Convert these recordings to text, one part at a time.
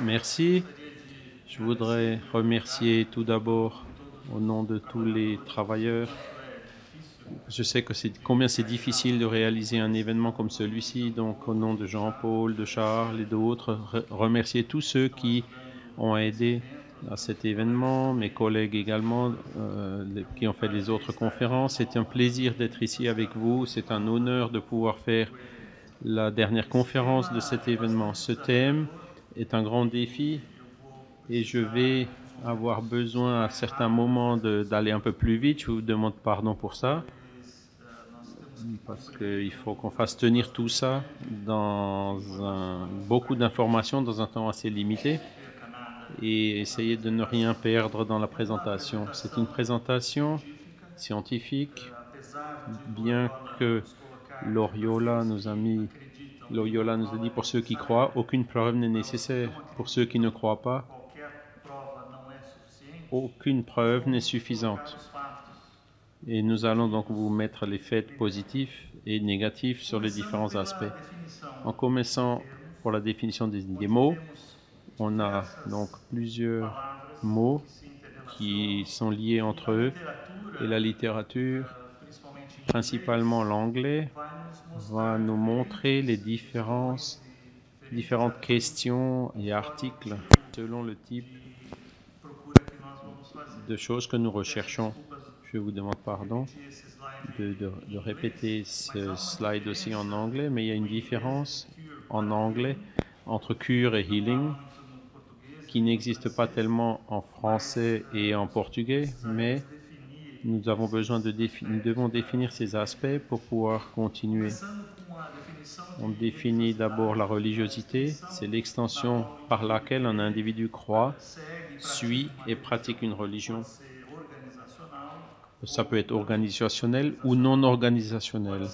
Merci. Je voudrais remercier tout d'abord au nom de tous les travailleurs. Je sais que combien c'est difficile de réaliser un événement comme celui-ci, donc au nom de Jean-Paul, de Charles et d'autres, remercier tous ceux qui ont aidé à cet événement, mes collègues également, qui ont fait les autres conférences. C'est un plaisir d'être ici avec vous, c'est un honneur de pouvoir faire la dernière conférence de cet événement. Ce thème est un grand défi et je vais avoir besoin à certains moments d'aller un peu plus vite. Je vous demande pardon pour ça, parce qu'il faut qu'on fasse tenir tout ça dans beaucoup d'informations dans un temps assez limité et essayer de ne rien perdre dans la présentation. C'est une présentation scientifique, bien que Loyola nous a dit pour ceux qui croient, aucune preuve n'est nécessaire. Pour ceux qui ne croient pas, aucune preuve n'est suffisante. Et nous allons donc vous mettre les faits positifs et négatifs sur les différents aspects. En commençant pour la définition des mots, on a donc plusieurs mots qui sont liés entre eux et la littérature, principalement l'anglais, va nous montrer les différentes questions et articles selon le type de choses que nous recherchons. Je vous demande pardon de répéter ce slide aussi en anglais, mais il y a une différence en anglais entre cure et healing qui n'existe pas tellement en français et en portugais, mais nous avons besoin nous devons définir ces aspects pour pouvoir continuer. On définit d'abord la religiosité, c'est l'extension par laquelle un individu croit, suit et pratique une religion. Ça peut être organisationnel ou non organisationnel.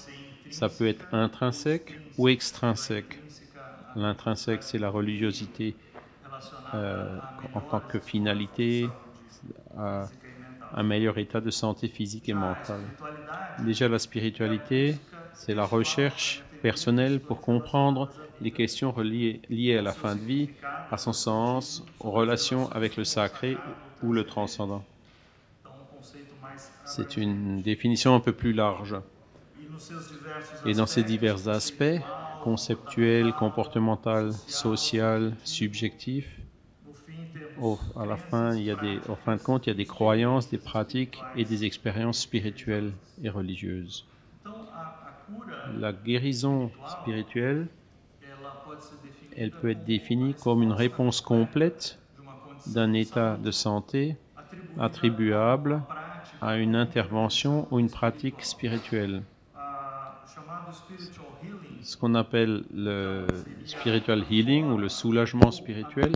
Ça peut être intrinsèque ou extrinsèque. L'intrinsèque, c'est la religiosité en tant que finalité à un meilleur état de santé physique et mentale. Déjà, la spiritualité, c'est la recherche personnelle pour comprendre les questions liées à la fin de vie, à son sens, aux relations avec le sacré ou le transcendant. C'est une définition un peu plus large. Et dans ces divers aspects, conceptuel, comportemental, social, subjectif, à la fin, au fin de compte, il y a des croyances, des pratiques et des expériences spirituelles et religieuses. La guérison spirituelle, elle peut être définie comme une réponse complète d'un état de santé attribuable à une intervention ou une pratique spirituelle. Ce qu'on appelle le spiritual healing ou le soulagement spirituel,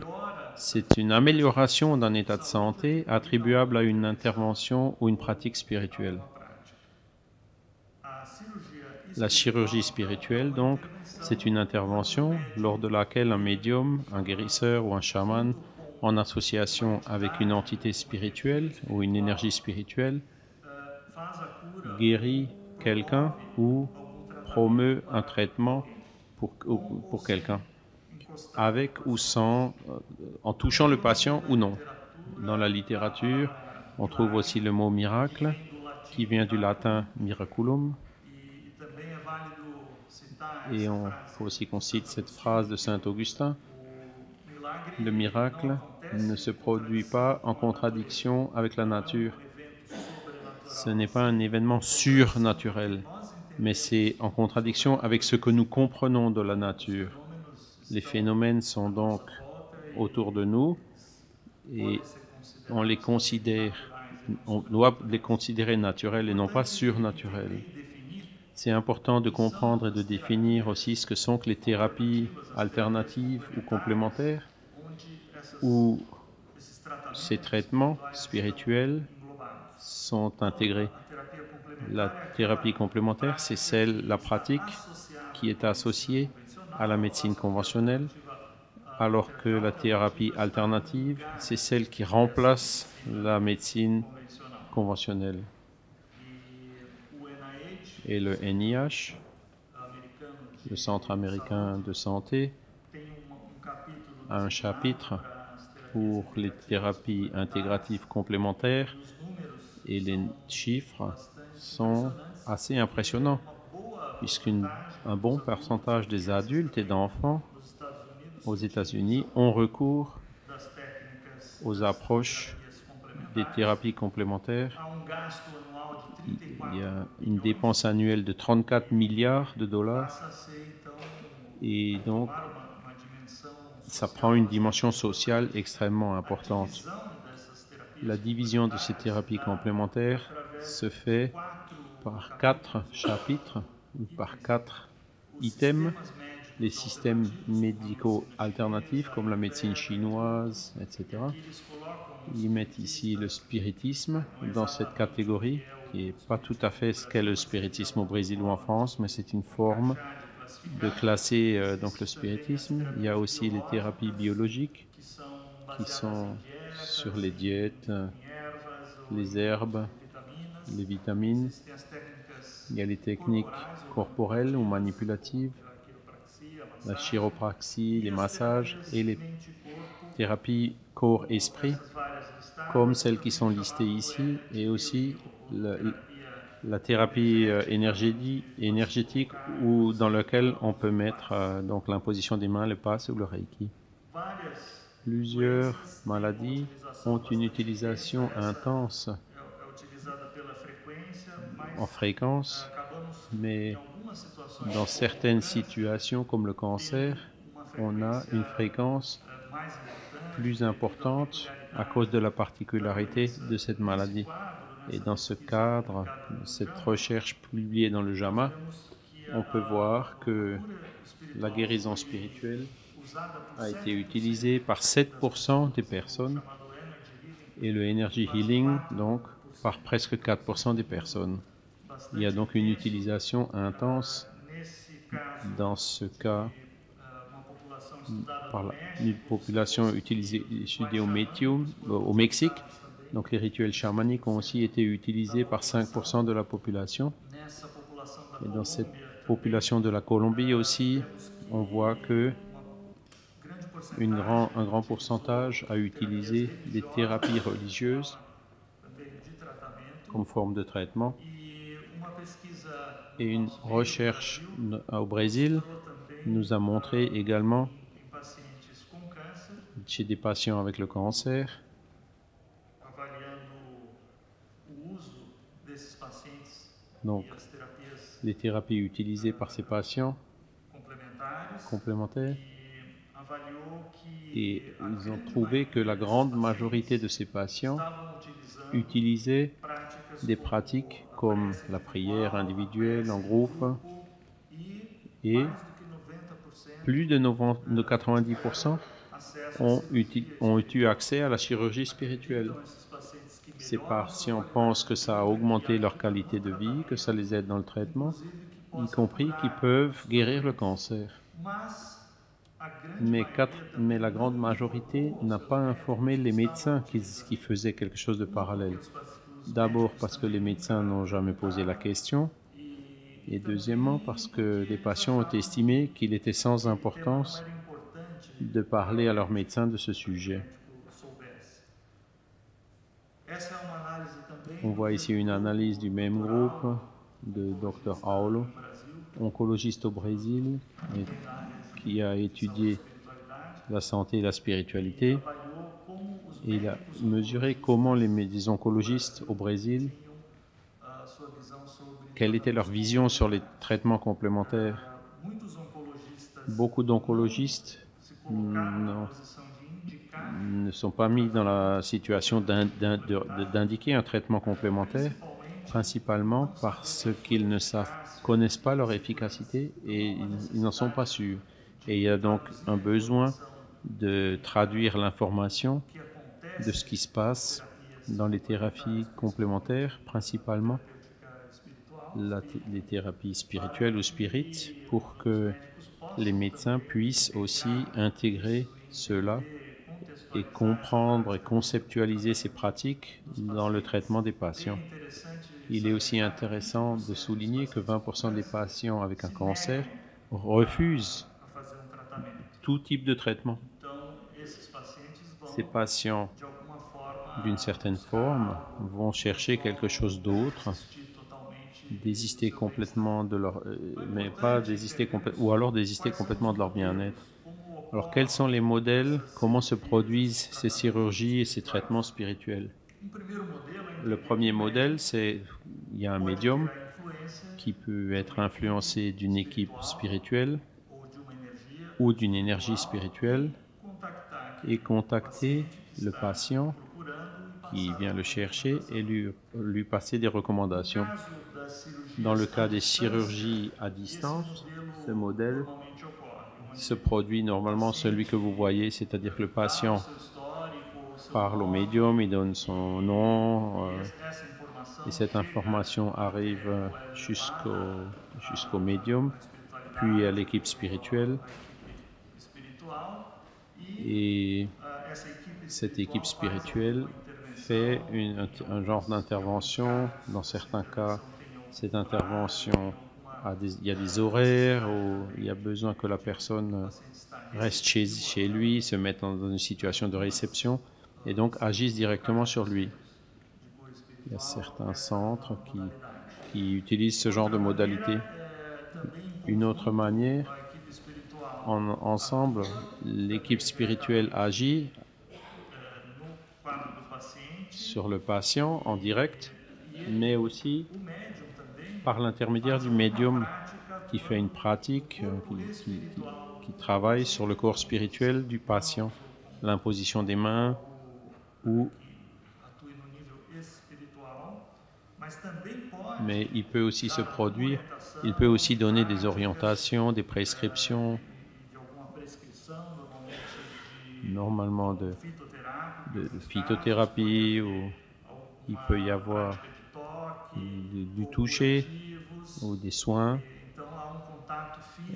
c'est une amélioration d'un état de santé attribuable à une intervention ou une pratique spirituelle. La chirurgie spirituelle, donc, c'est une intervention lors de laquelle un médium, un guérisseur ou un chaman, en association avec une entité spirituelle ou une énergie spirituelle, guérit quelqu'un ou promeut un traitement pour quelqu'un, avec ou sans, en touchant le patient ou non. Dans la littérature, on trouve aussi le mot miracle, qui vient du latin miraculum. Et il faut aussi qu'on cite cette phrase de Saint Augustin. Le miracle ne se produit pas en contradiction avec la nature. Ce n'est pas un événement surnaturel, mais c'est en contradiction avec ce que nous comprenons de la nature. Les phénomènes sont donc autour de nous et on doit les considérer naturels et non pas surnaturels. C'est important de comprendre et de définir aussi ce que sont les thérapies alternatives ou complémentaires, où ces traitements spirituels sont intégrés. La thérapie complémentaire, c'est la pratique qui est associée à la médecine conventionnelle, alors que la thérapie alternative, c'est celle qui remplace la médecine conventionnelle. Et le NIH, le Centre américain de santé, a un chapitre pour les thérapies intégratives complémentaires et les chiffres sont assez impressionnants puisqu'un bon pourcentage des adultes et d'enfants aux États-Unis ont recours aux approches des thérapies complémentaires. Il y a une dépense annuelle de 34 milliards de dollars et donc ça prend une dimension sociale extrêmement importante. La division de ces thérapies complémentaires se fait par 4 chapitres ou par 4 items. Les systèmes médicaux alternatifs comme la médecine chinoise, etc. Ils mettent ici le spiritisme dans cette catégorie, qui n'est pas tout à fait ce qu'est le spiritisme au Brésil ou en France, mais c'est une forme de classer donc le spiritisme. Il y a aussi les thérapies biologiques qui sont sur les diètes, les herbes, les vitamines. Il y a les techniques corporelles ou manipulatives, la chiropraxie, les massages et les thérapies corps-esprit, comme celles qui sont listées ici, et aussi la thérapie énergétique ou dans laquelle on peut mettre donc l'imposition des mains, le passe ou le reiki. Plusieurs maladies ont une utilisation intense en fréquence, mais dans certaines situations comme le cancer, on a une fréquence plus importante à cause de la particularité de cette maladie. Et dans ce cadre, cette recherche publiée dans le JAMA, on peut voir que la guérison spirituelle a été utilisée par 7% des personnes et le energy healing donc par presque 4% des personnes. Il y a donc une utilisation intense dans ce cas par une population étudiée au Mexique. Donc les rituels chamaniques ont aussi été utilisés par 5% de la population. Et dans cette population de la Colombie aussi, on voit que un grand pourcentage a utilisé des thérapies religieuses comme forme de traitement. Et une recherche au Brésil nous a montré également chez des patients avec le cancer donc les thérapies utilisées par ces patients complémentaires, et ils ont trouvé que la grande majorité de ces patients utilisaient des pratiques comme la prière individuelle en groupe, et plus de 90% ont eu accès à la chirurgie spirituelle. Ces patients pensent que ça a augmenté leur qualité de vie, que ça les aide dans le traitement, y compris qu'ils peuvent guérir le cancer. Mais la grande majorité n'a pas informé les médecins qui faisaient quelque chose de parallèle. D'abord parce que les médecins n'ont jamais posé la question, et deuxièmement parce que les patients ont estimé qu'il était sans importance de parler à leur médecin de ce sujet. On voit ici une analyse du même groupe de Dr Aulo, oncologiste au Brésil, qui a étudié la santé et la spiritualité. Et il a mesuré comment les oncologistes au Brésil, quelle était leur vision sur les traitements complémentaires. Beaucoup d'oncologistes ne sont pas mis dans la situation d'indiquer un traitement complémentaire, principalement parce qu'ils ne connaissent pas leur efficacité et ils n'en sont pas sûrs. Et il y a donc un besoin de traduire l'information de ce qui se passe dans les thérapies complémentaires, principalement les thérapies spirituelles ou spirites, pour que les médecins puissent aussi intégrer cela et comprendre et conceptualiser ces pratiques dans le traitement des patients. Il est aussi intéressant de souligner que 20% des patients avec un cancer refusent tout type de traitement. Ces patients, d'une certaine forme, vont chercher quelque chose d'autre, désister complètement de leur... mais pas désister complètement... ou alors désister complètement de leur bien-être. Alors, quels sont les modèles? Comment se produisent ces chirurgies et ces traitements spirituels? Le premier modèle, c'est il y a un médium qui peut être influencé d'une équipe spirituelle ou d'une énergie spirituelle et contacter le patient qui vient le chercher et lui passer des recommandations. Dans le cas des chirurgies à distance, ce modèle se produit normalement celui que vous voyez, c'est-à-dire que le patient parle au médium, il donne son nom, et cette information arrive jusqu'au médium, puis à l'équipe spirituelle. Et cette équipe spirituelle fait un genre d'intervention. Dans certains cas, cette intervention, il y a des horaires où il y a besoin que la personne reste chez lui, se mette dans une situation de réception et donc agisse directement sur lui. Il y a certains centres qui utilisent ce genre de modalité. Une autre manière, ensemble, l'équipe spirituelle agit sur le patient en direct, mais aussi par l'intermédiaire du médium qui fait une pratique, qui travaille sur le corps spirituel du patient, l'imposition des mains ou... Mais il peut aussi se produire, il peut aussi donner des orientations, des prescriptions, normalement de phytothérapie, ou il peut y avoir du toucher ou des soins.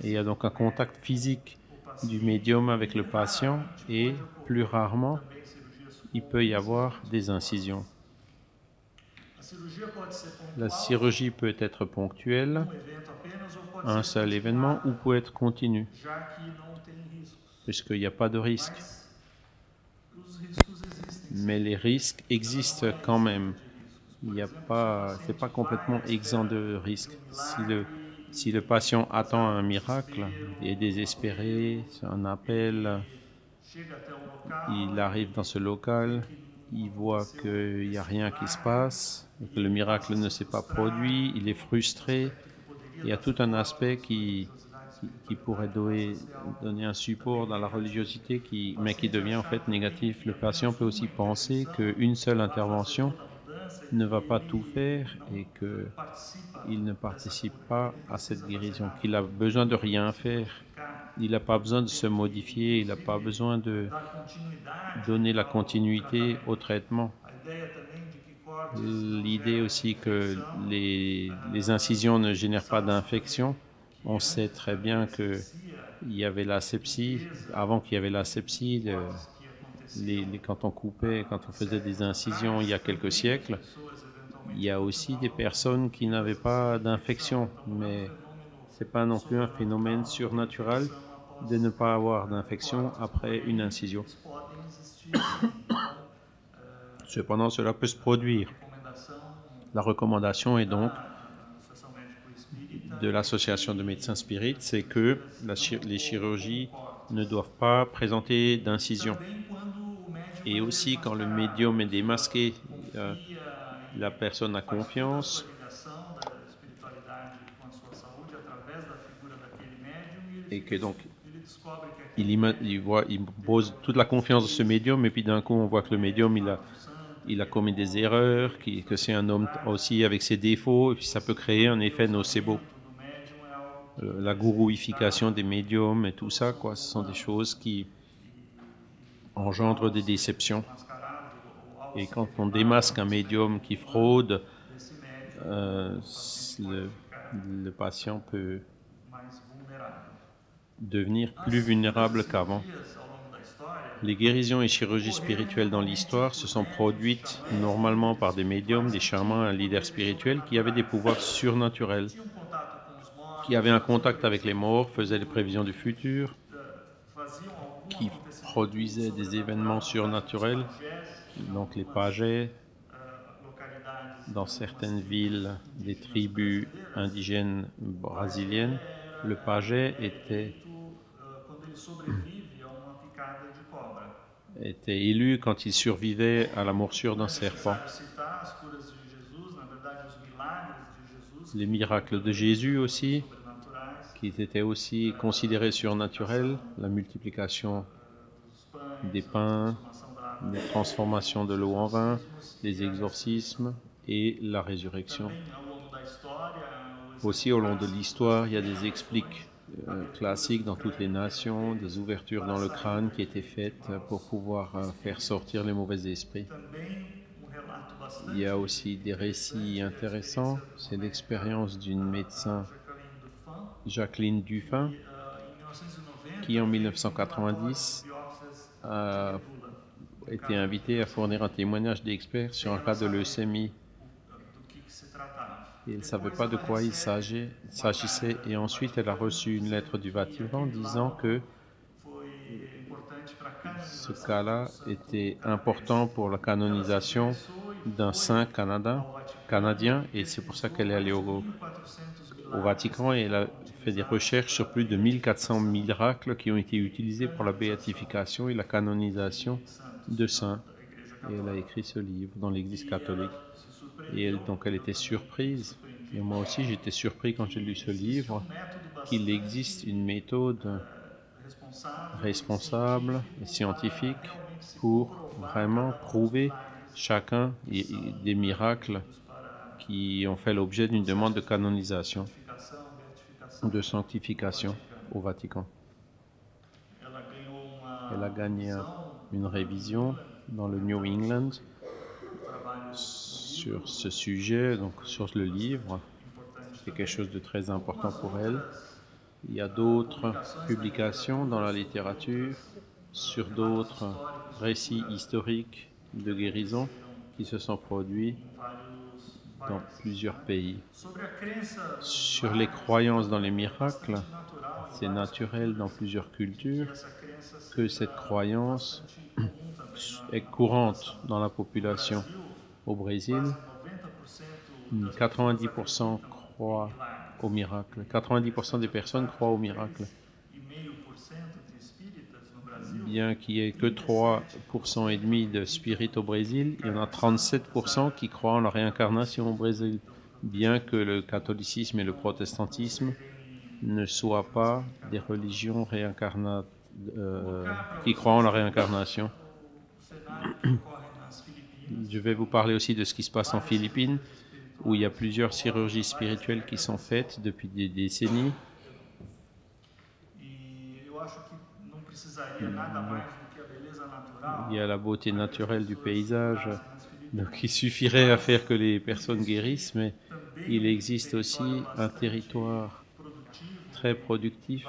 Et il y a donc un contact physique du médium avec le patient et plus rarement, il peut y avoir des incisions. La chirurgie peut être ponctuelle, un seul événement, ou peut être continue, puisqu'il n'y a pas de risque. Mais les risques existent quand même. C'est pas complètement exempt de risques. Si le patient attend un miracle, il est désespéré, c'est un appel, il arrive dans ce local, il voit qu'il n'y a rien qui se passe, que le miracle ne s'est pas produit, il est frustré. Il y a tout un aspect qui pourrait donner un support dans la religiosité, mais qui devient en fait négatif. Le patient peut aussi penser qu'une seule intervention ne va pas tout faire et qu'il ne participe pas à cette guérison, qu'il a besoin de rien faire. Il n'a pas besoin de se modifier, il n'a pas besoin de donner la continuité au traitement. L'idée aussi que les incisions ne génèrent pas d'infection. On sait très bien qu'il y avait l'asepsie. Avant qu'il y avait l'asepsie, quand on faisait des incisions il y a quelques siècles, il y a aussi des personnes qui n'avaient pas d'infection. Mais ce n'est pas non plus un phénomène surnaturel de ne pas avoir d'infection après une incision. Cependant, cela peut se produire. La recommandation est donc de l'association de médecins spirites, c'est que les chirurgies ne doivent pas présenter d'incision. Et aussi, quand le médium est démasqué, la personne a confiance et que donc il pose toute la confiance de ce médium, et puis d'un coup on voit que le médium il a commis des erreurs, que c'est un homme aussi avec ses défauts, et puis ça peut créer un effet nocebo. La gourouification des médiums et tout ça, quoi, ce sont des choses qui engendrent des déceptions. Et quand on démasque un médium qui fraude, le patient peut devenir plus vulnérable qu'avant. Les guérisons et chirurgies spirituelles dans l'histoire se sont produites normalement par des médiums, des chamans, un leader spirituel qui avaient des pouvoirs surnaturels, qui avaient un contact avec les morts, faisaient des prévisions du futur, qui produisaient des événements surnaturels, donc les pagés, dans certaines villes des tribus indigènes brésiliennes, le pagé était élu quand il survivait à la morsure d'un serpent. Les miracles de Jésus aussi, qui étaient aussi considérés surnaturels, la multiplication des pains, les transformations de l'eau en vin, les exorcismes et la résurrection. Aussi, au long de l'histoire, il y a des expliques classiques dans toutes les nations, des ouvertures dans le crâne qui étaient faites pour pouvoir faire sortir les mauvais esprits. Il y a aussi des récits intéressants. C'est l'expérience d'une médecin, Jacqueline Dufin, qui en 1990 a été invitée à fournir un témoignage d'expert sur un cas de leucémie. Et elle ne savait pas de quoi il s'agissait. Et ensuite, elle a reçu une lettre du Vatican disant que ce cas-là était important pour la canonisation d'un saint canadien. Et c'est pour ça qu'elle est allée au Vatican et elle a fait des recherches sur plus de 1400 miracles qui ont été utilisés pour la béatification et la canonisation de saints. Et elle a écrit ce livre dans l'Église catholique. Et donc elle était surprise. Et moi aussi j'étais surpris quand j'ai lu ce livre, qu'il existe une méthode responsable et scientifique pour vraiment prouver chacun des miracles qui ont fait l'objet d'une demande de canonisation, de sanctification au Vatican. Elle a gagné une révision dans le New England sur ce sujet, donc sur le livre. C'était quelque chose de très important pour elle. Il y a d'autres publications dans la littérature sur d'autres récits historiques de guérison qui se sont produits dans plusieurs pays. Sur les croyances dans les miracles, c'est naturel dans plusieurs cultures que cette croyance est courante dans la population. Au Brésil, 90% croient au miracle. 90% des personnes croient au miracle. Bien qu'il n'y ait que 3% et demi de spirites au Brésil, il y en a 37% qui croient en la réincarnation au Brésil. Bien que le catholicisme et le protestantisme ne soient pas des religions qui croient en la réincarnation. Je vais vous parler aussi de ce qui se passe en Philippines, où il y a plusieurs chirurgies spirituelles qui sont faites depuis des décennies. Il y a la beauté naturelle du paysage, donc il suffirait à faire que les personnes guérissent, mais il existe aussi un territoire très productif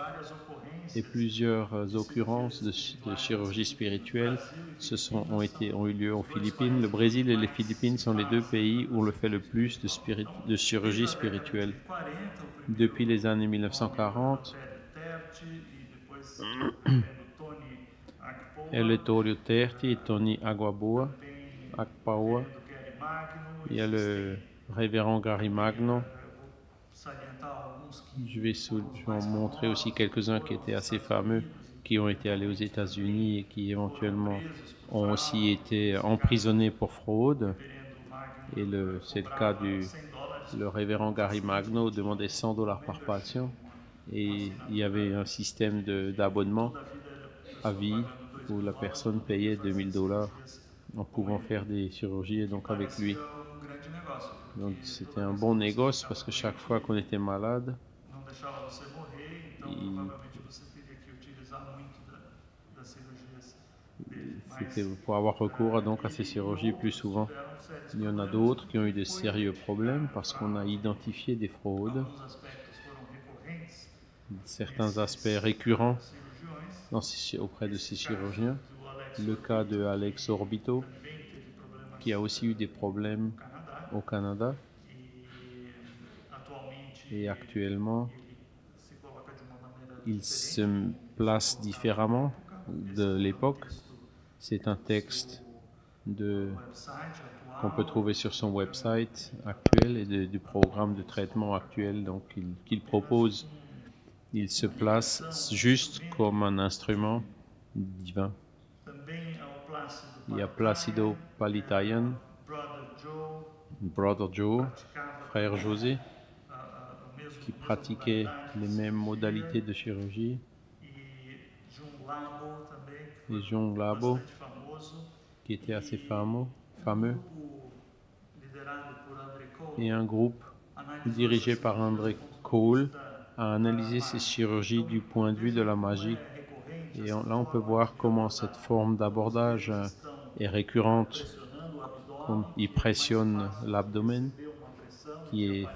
et plusieurs occurrences de chirurgie spirituelle ont eu lieu aux Philippines. Le Brésil et les Philippines sont les deux pays où on le fait le plus de chirurgie spirituelle. Depuis les années 1940, Eleutério Terti et Tony Akpaoa. Il y a le révérend Gary Magno. Je vais en montrer aussi quelques-uns qui étaient assez fameux, qui ont été allés aux États-Unis et qui éventuellement ont aussi été emprisonnés pour fraude. Et c'est le cas le révérend Gary Magno demandait $100 par patient. Et il y avait un système d'abonnement à vie où la personne payait $2000 en pouvant faire des chirurgies donc avec lui. Donc c'était un bon négoce parce que chaque fois qu'on était malade, c'était pour avoir recours donc à ces chirurgies plus souvent. Il y en a d'autres qui ont eu de sérieux problèmes parce qu'on a identifié des fraudes, certains aspects récurrents auprès de ces chirurgiens. Le cas de Alex Orbito, qui a aussi eu des problèmes au Canada. Et actuellement, il se place différemment de l'époque. C'est un texte qu'on peut trouver sur son website actuel et du programme de traitement actuel donc, qu'il propose. Il se place juste comme un instrument divin. Il y a Placido Palitayan, Brother Joe, frère José, qui pratiquait les mêmes modalités de chirurgie, et John Labo, qui était assez fameux, et un groupe dirigé par André Cole a analysé ces chirurgies du point de vue de la magie. Et là, on peut voir comment cette forme d'abordage est récurrente, comme il pressionne l'abdomen, qui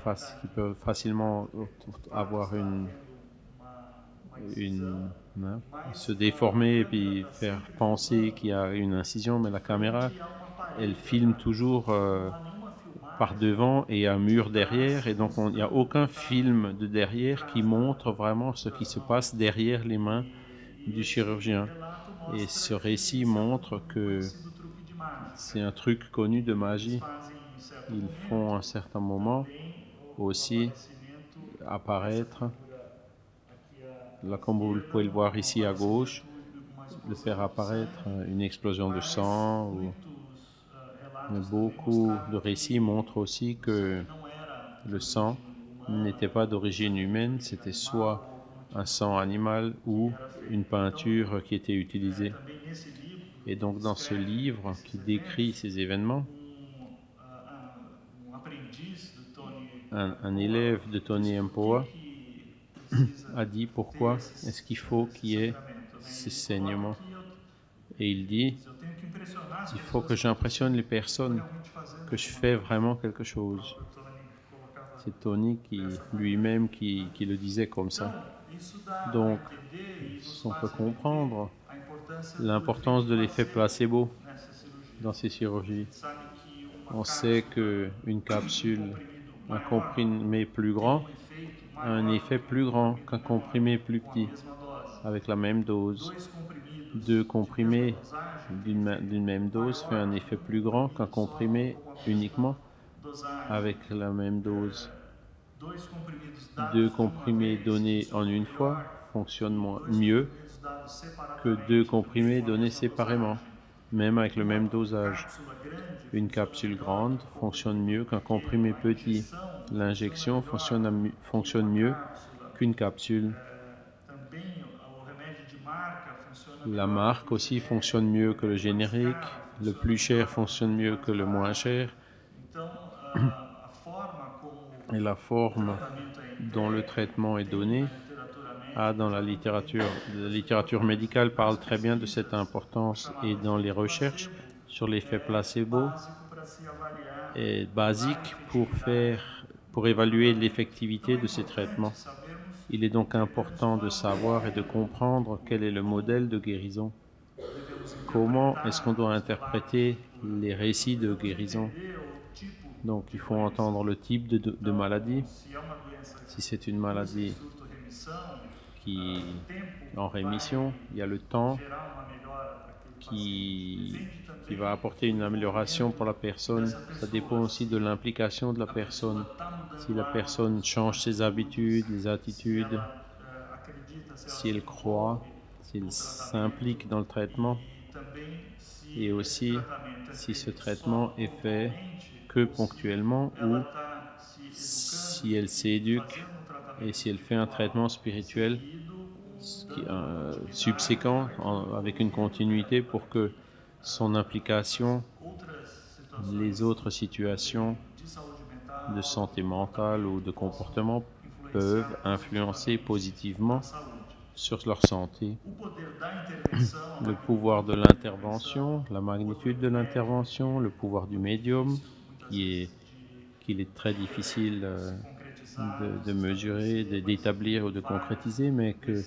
peut facilement avoir se déformer et puis faire penser qu'il y a une incision, mais la caméra, elle filme toujours par devant et un mur derrière, et donc il n'y a aucun film de derrière qui montre vraiment ce qui se passe derrière les mains du chirurgien. Et ce récit montre que c'est un truc connu de magie. Ils font à un certain moment aussi apparaître, là comme vous pouvez le voir ici à gauche, de faire apparaître une explosion de sang. Beaucoup de récits montrent aussi que le sang n'était pas d'origine humaine, c'était soit un sang animal ou une peinture qui était utilisée. Et donc dans ce livre qui décrit ces événements, un élève de Tony Mpoa a dit pourquoi est-ce qu'il faut qu'il y ait ces saignements. Et il dit, il faut que j'impressionne les personnes, que je fais vraiment quelque chose. C'est Tony lui-même qui le disait comme ça. Donc, on peut comprendre l'importance de l'effet placebo dans ces chirurgies. On sait qu'une capsule, un comprimé plus grand, a un effet plus grand qu'un comprimé plus petit, avec la même dose. 2 comprimés d'une même dose fait un effet plus grand qu'un comprimé uniquement avec la même dose. 2 comprimés donnés en une fois fonctionnent mieux que 2 comprimés donnés séparément, même avec le même dosage. Une capsule grande fonctionne mieux qu'un comprimé petit. L'injection fonctionne mieux qu'une capsule. La marque aussi fonctionne mieux que le générique. Le plus cher fonctionne mieux que le moins cher. Et la forme dont le traitement est donné dans la littérature médicale parle très bien de cette importance, et dans les recherches sur l'effet placebo est basique pour évaluer l'effectivité de ces traitements. Il est donc important de savoir et de comprendre quel est le modèle de guérison. Comment est-ce qu'on doit interpréter les récits de guérison? Donc il faut entendre le type de maladie. Si c'est une maladie qui est en rémission, il y a le temps qui va apporter une amélioration pour la personne. Ça dépend aussi de l'implication de la personne. Si la personne change ses habitudes, les attitudes, si elle croit, si elle s'implique dans le traitement, et aussi si ce traitement est fait que ponctuellement ou si elle s'éduque et si elle fait un traitement spirituel subséquent avec une continuité pour que son implication, les autres situations de santé mentale ou de comportement peuvent influencer positivement sur leur santé. Le pouvoir de l'intervention, la magnitude de l'intervention, le pouvoir du médium, qu'il est très difficile de mesurer, d'établir ou de concrétiser, mais que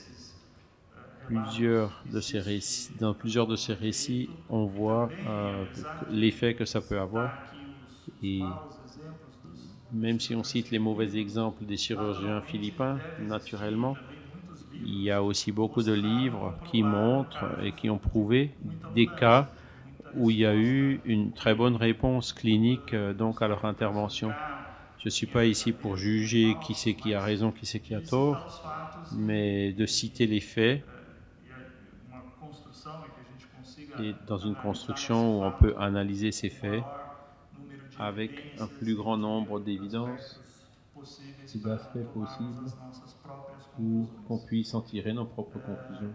dans plusieurs de ces récits, on voit l'effet que ça peut avoir. Et même si on cite les mauvais exemples des chirurgiens philippins, naturellement, il y a aussi beaucoup de livres qui montrent et qui ont prouvé des cas où il y a eu une très bonne réponse clinique donc à leur intervention. Je ne suis pas ici pour juger qui c'est qui a raison, qui c'est qui a tort, mais de citer les faits et dans une construction où on peut analyser ces faits avec un plus grand nombre d'évidences, d'aspects possibles, pour qu'on puisse en tirer nos propres conclusions.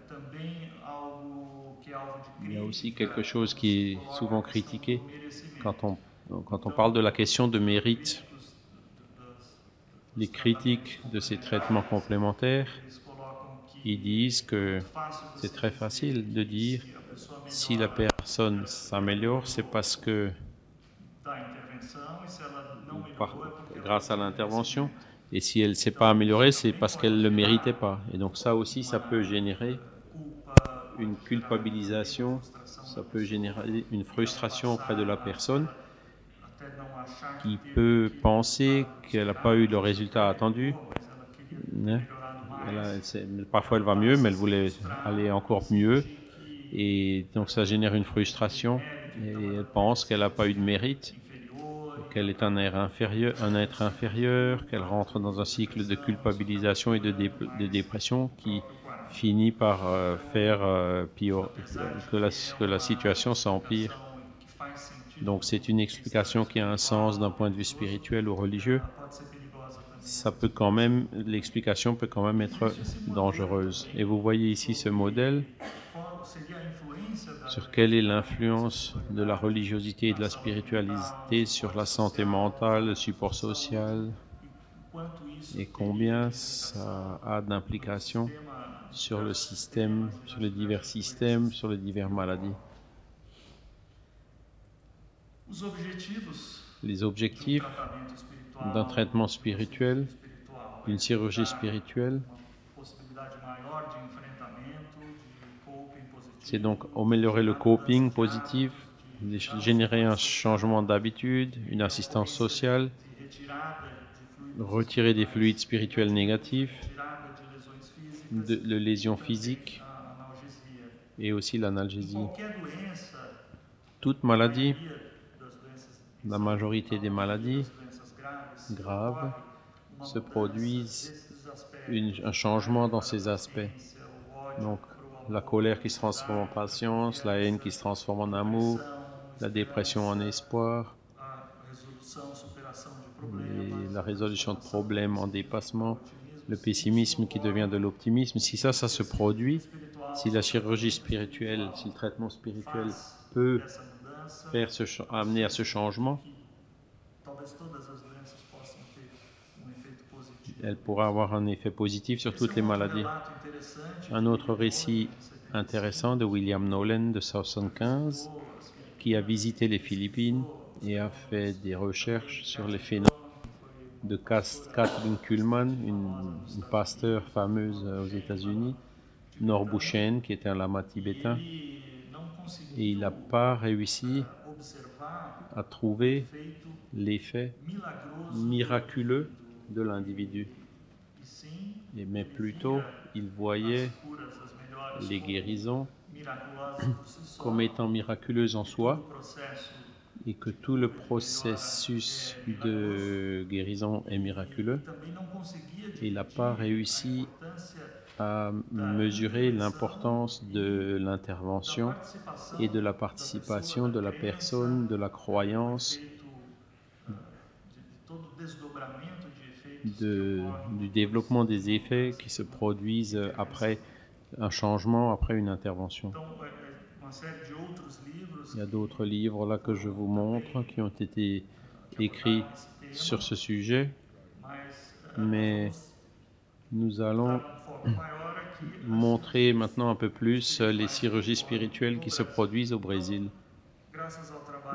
Il y a aussi quelque chose qui est souvent critiqué quand on parle de la question de mérite. Les critiques de ces traitements complémentaires, ils disent que c'est très facile de dire si la personne s'améliore, c'est parce que grâce à l'intervention, et si elle ne s'est pas améliorée, c'est parce qu'elle ne le méritait pas. Et donc ça aussi, ça peut générer une culpabilisation, ça peut générer une frustration auprès de la personne qui peut penser qu'elle n'a pas eu le résultat attendu. Parfois elle va mieux, mais elle voulait aller encore mieux. Et donc ça génère une frustration et elle pense qu'elle n'a pas eu de mérite, qu'elle est un être inférieur, qu'elle rentre dans un cycle de culpabilisation et de dépression qui finit par faire que la situation s'empire. Donc c'est une explication qui a un sens d'un point de vue spirituel ou religieux. L'explication peut quand même être dangereuse. Et vous voyez ici ce modèle sur quelle est l'influence de la religiosité et de la spiritualité sur la santé mentale, le support social, et combien ça a d'implications sur le système, sur les divers systèmes, sur les diverses maladies. Les objectifs d'un traitement spirituel, d'une chirurgie spirituelle, c'est donc améliorer le coping positif, générer un changement d'habitude, une assistance sociale, retirer des fluides spirituels négatifs, de lésions physiques et aussi l'analgésie. Toute maladie, la majorité des maladies graves se produisent un changement dans ces aspects. Donc, la colère qui se transforme en patience, la haine qui se transforme en amour, la dépression en espoir, la résolution de problèmes en dépassement, le pessimisme qui devient de l'optimisme. Si ça se produit, si la chirurgie spirituelle, si le traitement spirituel peut amener à ce changement, elle pourra avoir un effet positif sur toutes les maladies. Un autre récit intéressant de William Nolan de 1975, qui a visité les Philippines et a fait des recherches sur les phénomènes de Catherine Kuhlman, une pasteur fameuse aux États-Unis, nord-bouchaine, qui était un lama tibétain, et il n'a pas réussi à trouver l'effet miraculeux de l'individu, mais plutôt il voyait les guérisons comme étant miraculeuses en soi et que tout le processus de guérison est miraculeux. Et il n'a pas réussi à mesurer l'importance de l'intervention et de la participation de la personne, de la croyance, du développement des effets qui se produisent après un changement, après une intervention. Il y a d'autres livres là que je vous montre qui ont été écrits sur ce sujet, mais nous allons montrer maintenant un peu plus les chirurgies spirituelles qui se produisent au Brésil.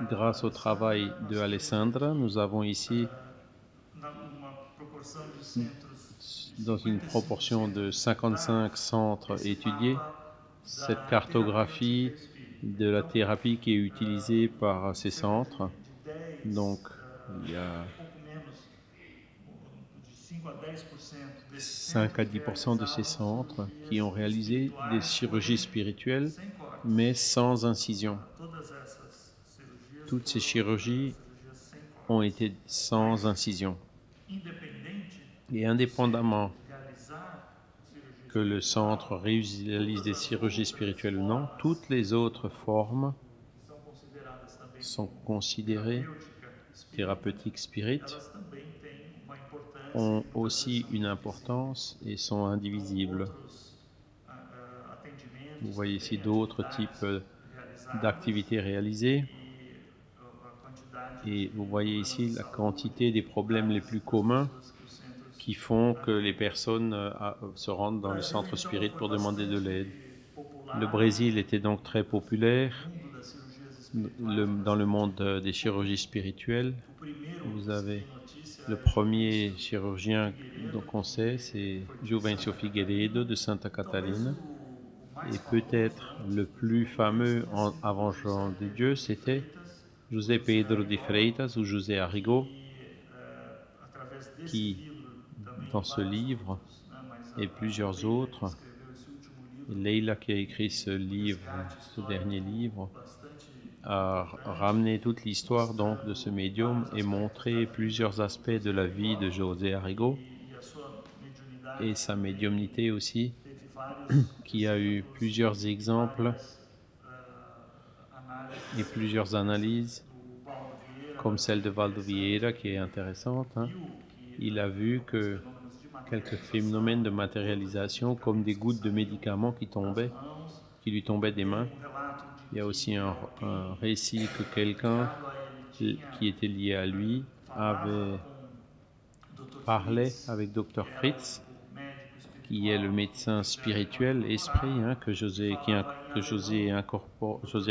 Grâce au travail de Alessandra, nous avons ici, dans une proportion de 55 centres étudiés, cette cartographie de la thérapie qui est utilisée par ces centres. Donc, il y a 5 à 10% de ces centres qui ont réalisé des chirurgies spirituelles, mais sans incision. Toutes ces chirurgies ont été sans incision. Et indépendamment que le centre réalise des chirurgies spirituelles ou non, toutes les autres formes sont considérées thérapeutiques spirites, ont aussi une importance et sont indivisibles. Vous voyez ici d'autres types d'activités réalisées et vous voyez ici la quantité des problèmes les plus communs qui font que les personnes se rendent dans le centre spirit pour demander de l'aide. Le Brésil était donc très populaire dans le monde des chirurgies spirituelles. Vous avez le premier chirurgien qu'on sait, c'est Juvencio Figueiredo de Santa Catarina. Et peut-être le plus fameux avant Jean de Dieu, c'était José Pedro de Freitas ou José Arrigo, qui, dans ce livre et plusieurs autres, et Leila qui a écrit ce livre, ce dernier livre, a ramené toute l'histoire donc de ce médium et montré plusieurs aspects de la vie de José Arrigo et sa médiumnité aussi, qui a eu plusieurs exemples et plusieurs analyses, comme celle de Valdo Vieira qui est intéressante. Il a vu que quelques phénomènes de matérialisation, comme des gouttes de médicaments qui lui tombaient des mains. Il y a aussi un récit que quelqu'un qui était lié à lui avait parlé avec Dr Fritz, qui est le médecin spirituel, esprit, que José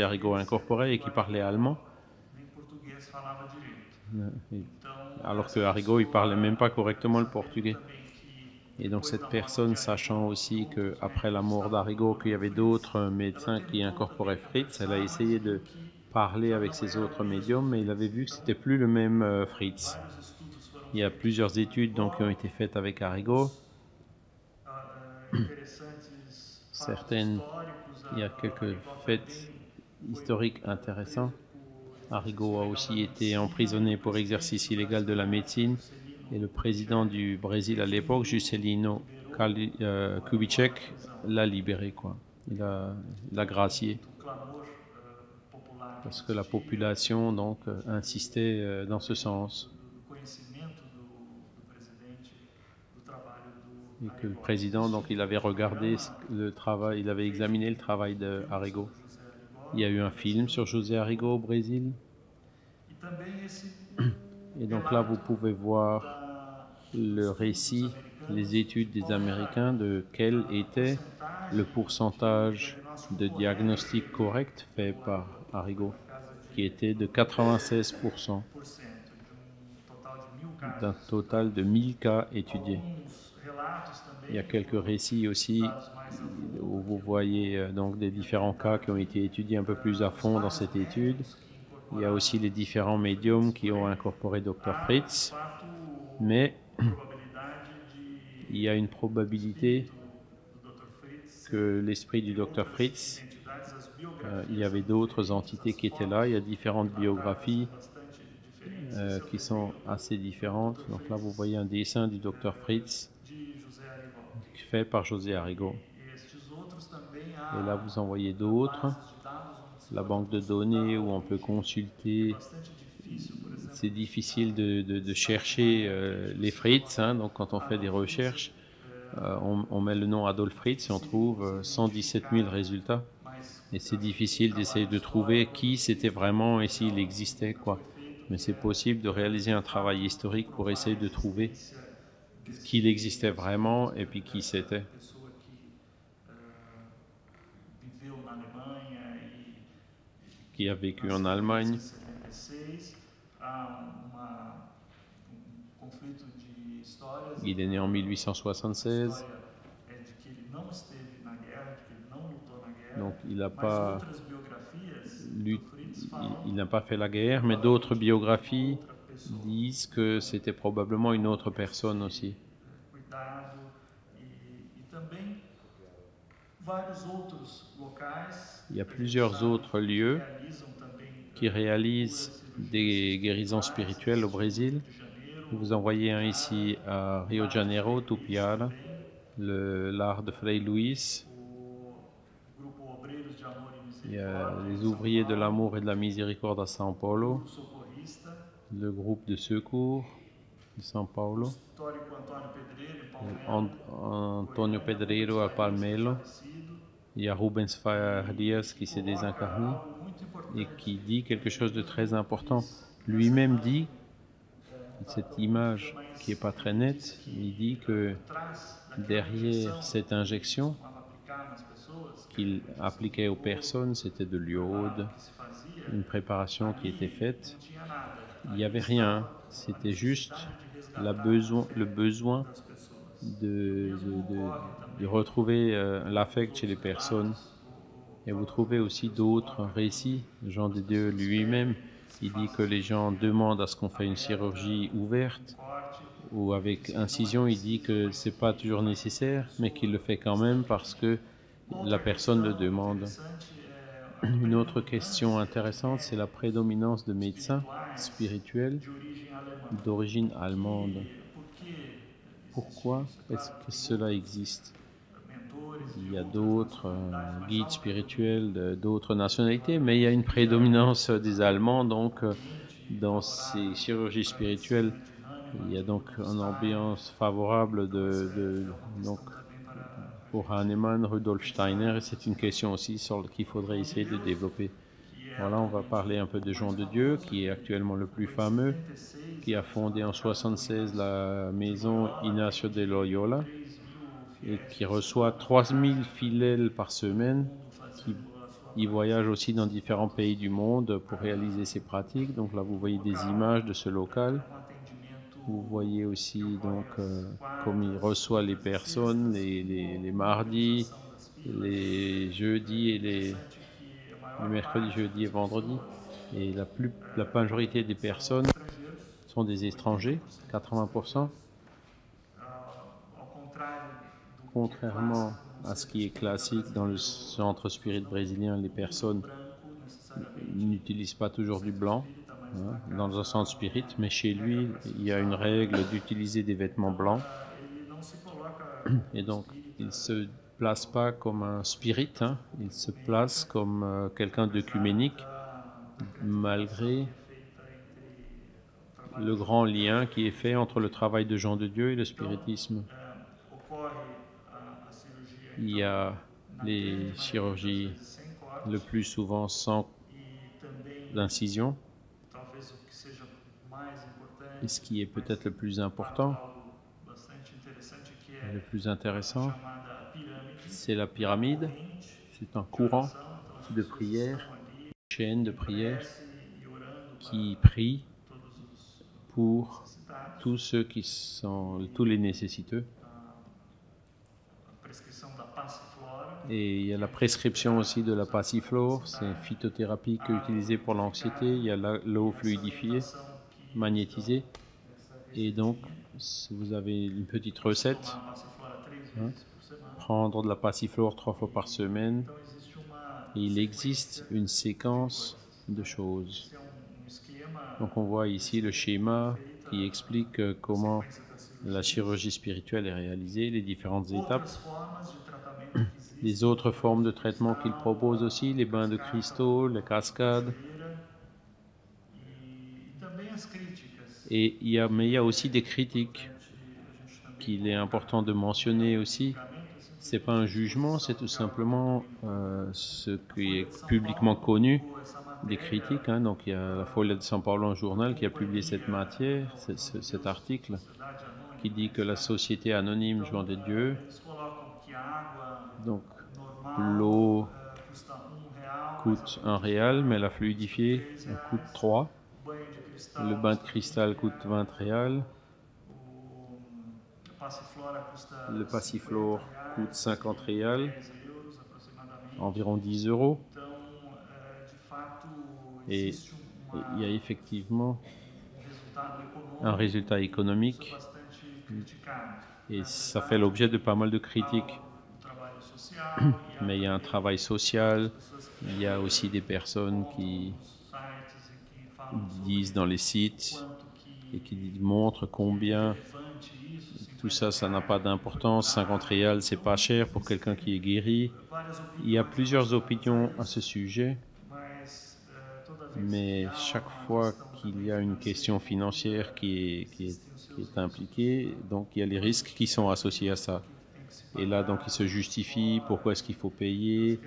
Arrigo a incorporé et qui parlait allemand. Alors que Arrigo, il parlait même pas correctement le portugais. Et donc cette personne, sachant aussi qu'après la mort d'Arrigo, qu'il y avait d'autres médecins qui incorporaient Fritz, elle a essayé de parler avec ces autres médiums, mais il avait vu que c'était plus le même Fritz. Il y a plusieurs études donc, qui ont été faites avec Arrigo. Certaines, il y a quelques faits historiques intéressants. Arrigo a aussi été emprisonné pour exercice illégal de la médecine. Et le président du Brésil à l'époque, Juscelino Kubitschek, l'a libéré, Il l'a gracié. Parce que la population donc insistait dans ce sens. Et que le président, donc, il avait regardé le travail, il avait examiné le travail d'Arrigo. Il y a eu un film sur José Arrigo au Brésil. Et donc là, vous pouvez voir le récit, les études des Américains de quel était le pourcentage de diagnostic correct fait par Arrigo, qui était de 96% d'un total de 1000 cas étudiés. Il y a quelques récits aussi où vous voyez donc des différents cas qui ont été étudiés un peu plus à fond dans cette étude. Il y a aussi les différents médiums qui ont incorporé Dr Fritz, mais il y a une probabilité que l'esprit du Dr Fritz, il y avait d'autres entités qui étaient là, il y a différentes biographies qui sont assez différentes. Donc là vous voyez un dessin du Dr Fritz fait par José Arrigo. Et là vous en voyez d'autres, la banque de données où on peut consulter. C'est difficile de chercher les Fritz, donc quand on fait des recherches, on met le nom Adolf Fritz et on trouve 117 000 résultats. Et c'est difficile d'essayer de trouver qui c'était vraiment et s'il existait, Mais c'est possible de réaliser un travail historique pour essayer de trouver qu'il existait vraiment et puis qui c'était. Qui a vécu en Allemagne. Il est né en 1876. Donc il n'a pas fait la guerre, mais d'autres biographies disent que c'était probablement une autre personne aussi. Il y a plusieurs autres lieux qui réalisent des guérisons spirituelles au Brésil. Vous en voyez un ici à Rio de Janeiro, Tupiara, l'art de Frei Luis. Il y a les ouvriers de l'amour et de la miséricorde à São Paulo, le groupe de secours de São Paulo, Antônio Pedreiro à Palmelo. Il y a Rubens Farias qui s'est désincarné et qui dit quelque chose de très important. Lui-même dit, cette image qui n'est pas très nette, il dit que derrière cette injection qu'il appliquait aux personnes, c'était de l'iode, une préparation qui était faite. Il n'y avait rien, c'était juste le besoin de retrouver l'affect chez les personnes. Et vous trouvez aussi d'autres récits. Jean de Dieu lui-même, il dit que les gens demandent à ce qu'on fasse une chirurgie ouverte ou avec incision. Il dit que c'est pas toujours nécessaire, mais qu'il le fait quand même parce que la personne le demande. Une autre question intéressante, c'est la prédominance de médecins spirituels d'origine allemande. Pourquoi est-ce que cela existe? Il y a d'autres guides spirituels d'autres nationalités, mais il y a une prédominance des Allemands, donc dans ces chirurgies spirituelles, il y a donc une ambiance favorable donc, pour Hahnemann, Rudolf Steiner, et c'est une question aussi qu'il faudrait essayer de développer. Voilà, on va parler un peu de Jean de Dieu, qui est actuellement le plus fameux, qui a fondé en 1976 la maison Ignacio de Loyola, et qui reçoit 3000 fidèles par semaine, qui y voyagent aussi dans différents pays du monde pour réaliser ces pratiques. Donc là, vous voyez des images de ce local. Vous voyez aussi donc comme il reçoit les personnes les mardis, les jeudis et les mercredis, jeudis et vendredis. Et la majorité des personnes sont des étrangers, 80%. Contrairement à ce qui est classique dans le centre spirit brésilien, les personnes n'utilisent pas toujours du blanc dans un centre spirit, mais chez lui, il y a une règle d'utiliser des vêtements blancs. Et donc, il ne se place pas comme un spirit, il se place comme quelqu'un d'œcuménique, malgré le grand lien qui est fait entre le travail de Jean de Dieu et le spiritisme. Il y a les chirurgies le plus souvent sans incision. Et ce qui est peut-être le plus important, le plus intéressant, c'est la pyramide. C'est un courant de prière, une chaîne de prière qui prie pour tous ceux qui sont tous les nécessiteux. Et il y a la prescription aussi de la passiflore, c'est une phytothérapie utilisée pour l'anxiété. Il y a l'eau fluidifiée, magnétisée. Et donc, si vous avez une petite recette, prendre de la passiflore 3 fois par semaine. Et il existe une séquence de choses. Donc on voit ici le schéma qui explique comment la chirurgie spirituelle est réalisée, les différentes étapes. Les autres formes de traitement qu'il propose aussi, les bains de cristaux, les cascades. Mais il y a aussi des critiques qu'il est important de mentionner aussi. C'est pas un jugement, c'est tout simplement ce qui est publiquement connu, des critiques. Donc il y a la Folha de São Paulo, un journal qui a publié cette matière, cet article, qui dit que la société anonyme João de Dieu, donc l'eau coûte 1 real, mais la fluidifiée coûte 3. Le bain de cristal coûte 20 real. Le passiflore coûte 50 real, environ 10 euros. Et il y a effectivement un résultat économique et ça fait l'objet de pas mal de critiques. Mais il y a un travail social, il y a aussi des personnes qui disent dans les sites et qui montrent combien tout ça, ça n'a pas d'importance. 50 réals, c'est pas cher pour quelqu'un qui est guéri. Il y a plusieurs opinions à ce sujet, mais chaque fois qu'il y a une question financière qui est impliquée, donc il y a les risques qui sont associés à ça. Et là, donc, il se justifie pourquoi est-ce qu'il faut payer.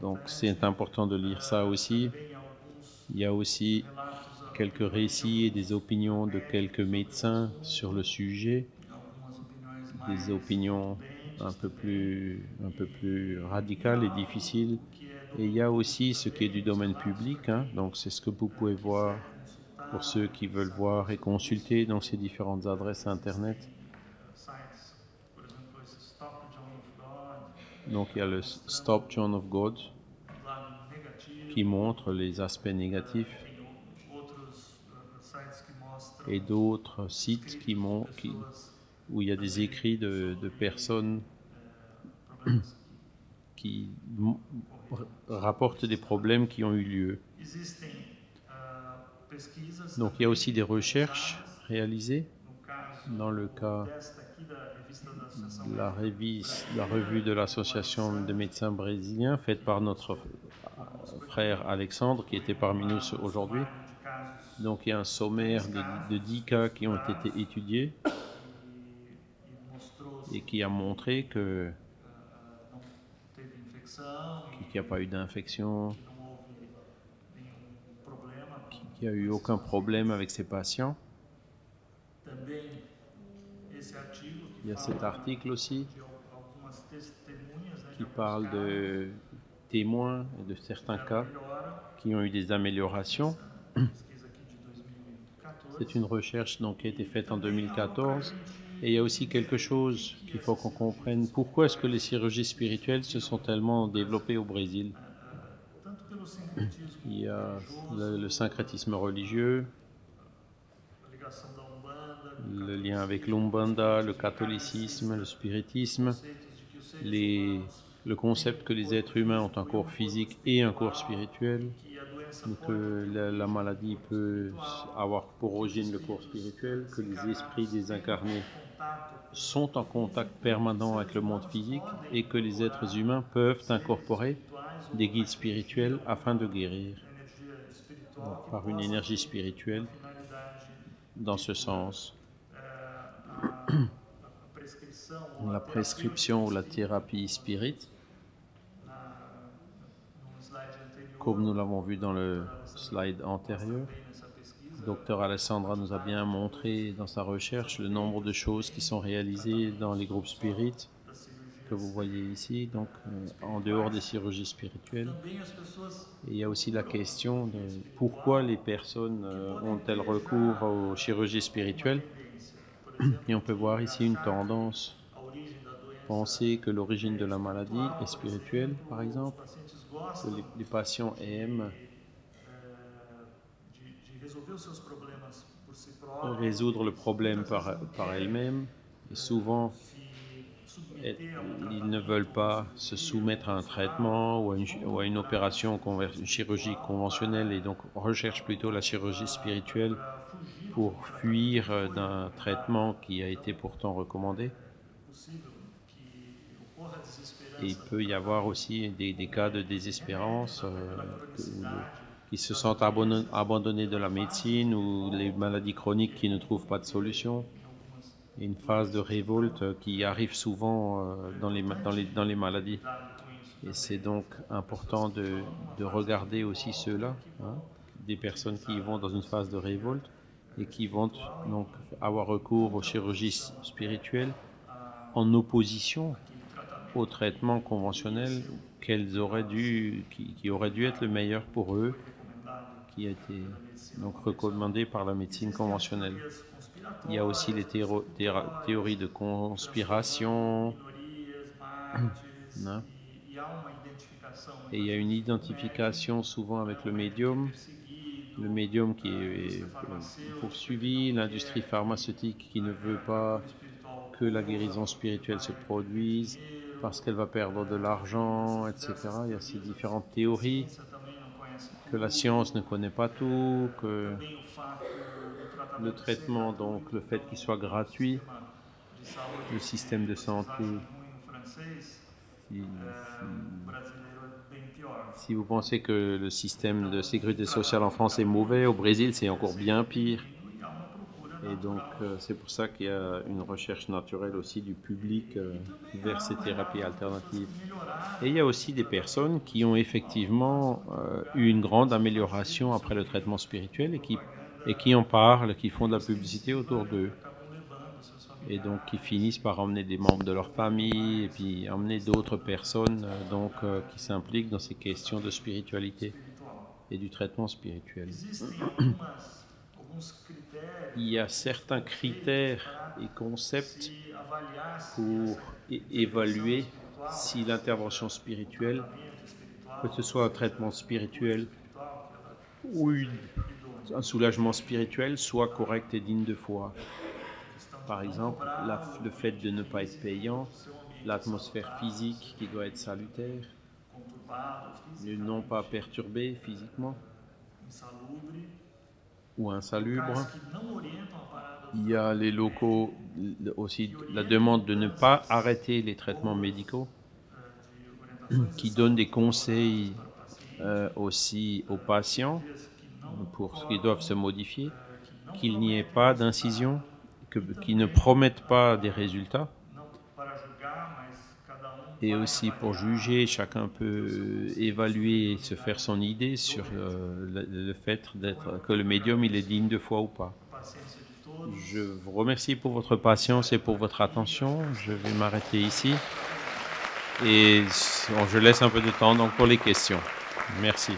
Donc, c'est important de lire ça aussi. Il y a aussi quelques récits et des opinions de quelques médecins sur le sujet, des opinions un peu plus radicales et difficiles. Et il y a aussi ce qui est du domaine public, hein. Donc c'est ce que vous pouvez voir pour ceux qui veulent voir et consulter dans ces différentes adresses internet. Donc il y a le Stop John of God qui montre les aspects négatifs et d'autres sites où il y a des écrits de personnes qui rapportent des problèmes qui ont eu lieu. Donc il y a aussi des recherches réalisées. Dans le cas de la revue de l'Association des médecins brésiliens, faite par notre frère Alexandre, qui était parmi nous aujourd'hui. Donc il y a un sommaire de 10 cas qui ont été étudiés et qui a montré qu'il n'y a pas eu d'infection, qu'il n'y a eu aucun problème avec ces patients. Il y a cet article aussi qui parle de témoins et de certains cas qui ont eu des améliorations. C'est une recherche donc, qui a été faite en 2014. Et il y a aussi quelque chose qu'il faut qu'on comprenne. Pourquoi est-ce que les chirurgies spirituelles se sont tellement développées au Brésil? Il y a le syncrétisme religieux, le lien avec l'Umbanda, le catholicisme, le spiritisme, le concept que les êtres humains ont un corps physique et un corps spirituel, que la maladie peut avoir pour origine le corps spirituel, que les esprits désincarnés sont en contact permanent avec le monde physique et que les êtres humains peuvent incorporer des guides spirituels afin de guérir. Donc, par une énergie spirituelle dans ce sens. La prescription ou la thérapie spirit, comme nous l'avons vu dans le slide antérieur, Dr Alessandra nous a bien montré dans sa recherche le nombre de choses qui sont réalisées dans les groupes spirit que vous voyez ici, donc en dehors des chirurgies spirituelles. Et il y a aussi la question de pourquoi les personnes ont-elles recours aux chirurgies spirituelles. Et on peut voir ici une tendance. Penser que l'origine de la maladie est spirituelle, par exemple, que les patients aiment résoudre le problème par elles-mêmes, et souvent ils ne veulent pas se soumettre à un traitement ou à une opération, une chirurgie conventionnelle, et donc recherchent plutôt la chirurgie spirituelle pour fuir d'un traitement qui a été pourtant recommandé. Et il peut y avoir aussi des cas de désespérance qui se sentent abandonnés de la médecine ou les maladies chroniques qui ne trouvent pas de solution. Et une phase de révolte qui arrive souvent dans les maladies. Et c'est donc important de regarder aussi ceux-là, hein, des personnes qui vont dans une phase de révolte et qui vont donc avoir recours aux chirurgies spirituelles en opposition au traitement conventionnel qui aurait dû être le meilleur pour eux, qui a été donc recommandé par la médecine conventionnelle. Il y a aussi les théories de conspiration, hein. Et il y a une identification souvent avec le médium qui est poursuivi, l'industrie pharmaceutique qui ne veut pas que la guérison spirituelle se produise, parce qu'elle va perdre de l'argent, etc. Il y a ces différentes théories, que la science ne connaît pas tout, que le traitement, donc le fait qu'il soit gratuit, le système de santé, si vous pensez que le système de sécurité sociale en France est mauvais, au Brésil c'est encore bien pire. Et donc c'est pour ça qu'il y a une recherche naturelle aussi du public vers ces thérapies alternatives. Et il y a aussi des personnes qui ont effectivement eu une grande amélioration après le traitement spirituel et qui en parlent, qui font de la publicité autour d'eux. Et donc qui finissent par emmener des membres de leur famille et puis emmener d'autres personnes qui s'impliquent dans ces questions de spiritualité et du traitement spirituel. Il y a certains critères et concepts pour évaluer si l'intervention spirituelle, que ce soit un traitement spirituel ou un soulagement spirituel, soit correct et digne de foi. Par exemple, le fait de ne pas être payant, l'atmosphère physique qui doit être salutaire, ne non pas perturbé physiquement ou insalubre. Il y a les locaux aussi, la demande de ne pas arrêter les traitements médicaux qui donnent des conseils aussi aux patients pour ce qui doivent se modifier, qu'il n'y ait pas d'incision, qui ne promettent pas des résultats. Et aussi pour juger, chacun peut évaluer et se faire son idée sur le fait que le médium il est digne de foi ou pas. Je vous remercie pour votre patience et pour votre attention. Je vais m'arrêter ici et je laisse un peu de temps donc pour les questions. Merci.